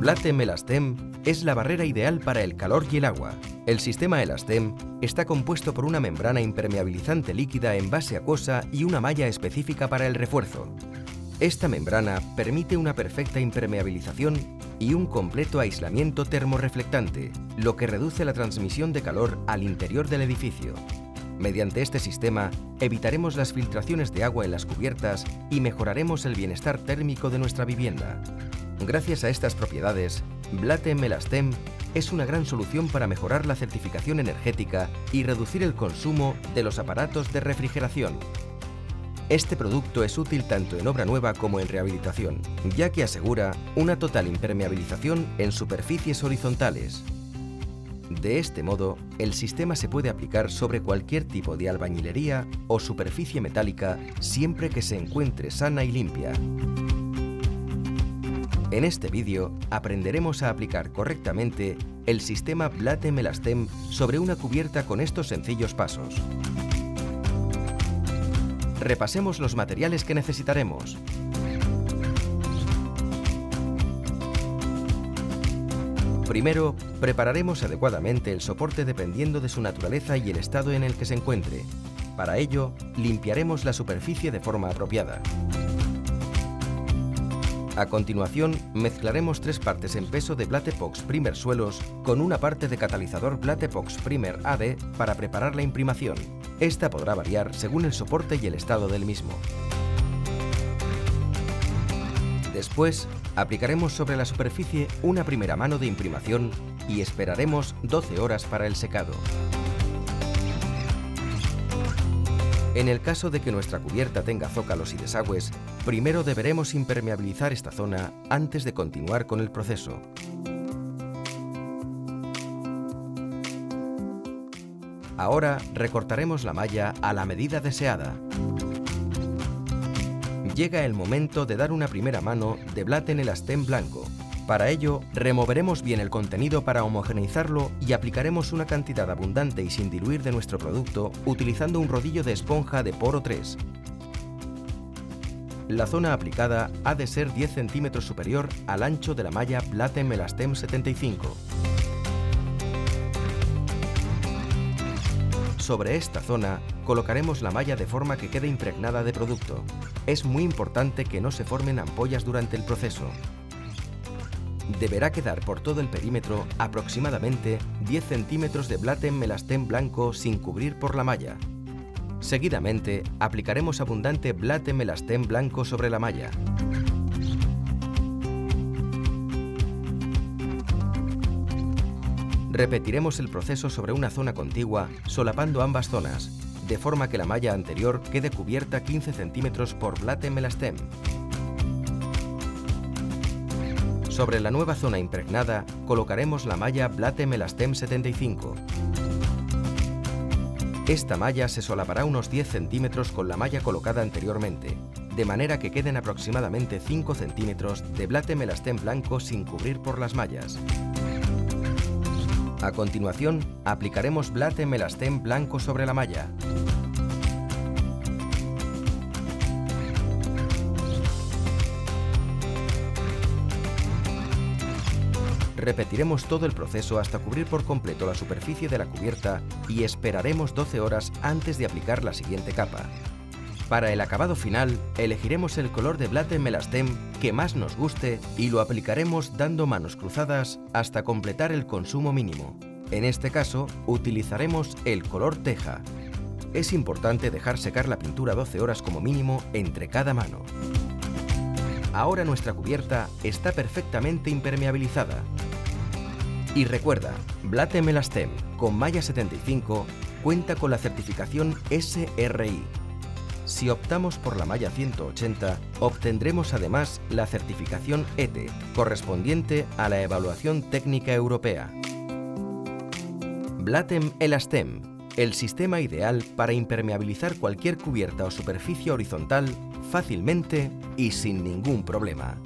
Blatem Elastem es la barrera ideal para el calor y el agua. El sistema Elastem está compuesto por una membrana impermeabilizante líquida en base acuosa y una malla específica para el refuerzo. Esta membrana permite una perfecta impermeabilización y un completo aislamiento termorreflectante, lo que reduce la transmisión de calor al interior del edificio. Mediante este sistema, evitaremos las filtraciones de agua en las cubiertas y mejoraremos el bienestar térmico de nuestra vivienda. Gracias a estas propiedades, Blatem Elastem es una gran solución para mejorar la certificación energética y reducir el consumo de los aparatos de refrigeración. Este producto es útil tanto en obra nueva como en rehabilitación, ya que asegura una total impermeabilización en superficies horizontales. De este modo, el sistema se puede aplicar sobre cualquier tipo de albañilería o superficie metálica siempre que se encuentre sana y limpia. En este vídeo aprenderemos a aplicar correctamente el sistema Blatem Elastem sobre una cubierta con estos sencillos pasos. Repasemos los materiales que necesitaremos. Primero, prepararemos adecuadamente el soporte dependiendo de su naturaleza y el estado en el que se encuentre. Para ello, limpiaremos la superficie de forma apropiada. A continuación, mezclaremos 3 partes en peso de Blatepox Primer Suelos con una parte de catalizador Blatepox Primer AD para preparar la imprimación. Esta podrá variar según el soporte y el estado del mismo. Después, aplicaremos sobre la superficie una primera mano de imprimación y esperaremos 12 horas para el secado. En el caso de que nuestra cubierta tenga zócalos y desagües, primero deberemos impermeabilizar esta zona antes de continuar con el proceso. Ahora recortaremos la malla a la medida deseada. Llega el momento de dar una primera mano de Blatem Elastem blanco. Para ello, removeremos bien el contenido para homogeneizarlo y aplicaremos una cantidad abundante y sin diluir de nuestro producto utilizando un rodillo de esponja de poro 3. La zona aplicada ha de ser 10 centímetros superior al ancho de la malla Blatem Elastem 75. Sobre esta zona colocaremos la malla de forma que quede impregnada de producto. Es muy importante que no se formen ampollas durante el proceso. Deberá quedar por todo el perímetro aproximadamente 10 centímetros de Blatem Elastem blanco sin cubrir por la malla. Seguidamente, aplicaremos abundante Blatem Elastem blanco sobre la malla. Repetiremos el proceso sobre una zona contigua, solapando ambas zonas, de forma que la malla anterior quede cubierta 15 centímetros por Blatem Elastem. Sobre la nueva zona impregnada, colocaremos la malla Blatem Elastem 75. Esta malla se solapará unos 10 centímetros con la malla colocada anteriormente, de manera que queden aproximadamente 5 centímetros de Blatem Elastem blanco sin cubrir por las mallas. A continuación, aplicaremos Blatem Elastem blanco sobre la malla. Repetiremos todo el proceso hasta cubrir por completo la superficie de la cubierta y esperaremos 12 horas antes de aplicar la siguiente capa. Para el acabado final, elegiremos el color de Blatem Elastem que más nos guste y lo aplicaremos dando manos cruzadas hasta completar el consumo mínimo. En este caso, utilizaremos el color teja. Es importante dejar secar la pintura 12 horas como mínimo entre cada mano. Ahora nuestra cubierta está perfectamente impermeabilizada. Y recuerda, Blatem Elastem con malla 75 cuenta con la certificación SRI. Si optamos por la malla 180, obtendremos además la certificación ETE, correspondiente a la evaluación técnica europea. Blatem Elastem, el sistema ideal para impermeabilizar cualquier cubierta o superficie horizontal fácilmente y sin ningún problema.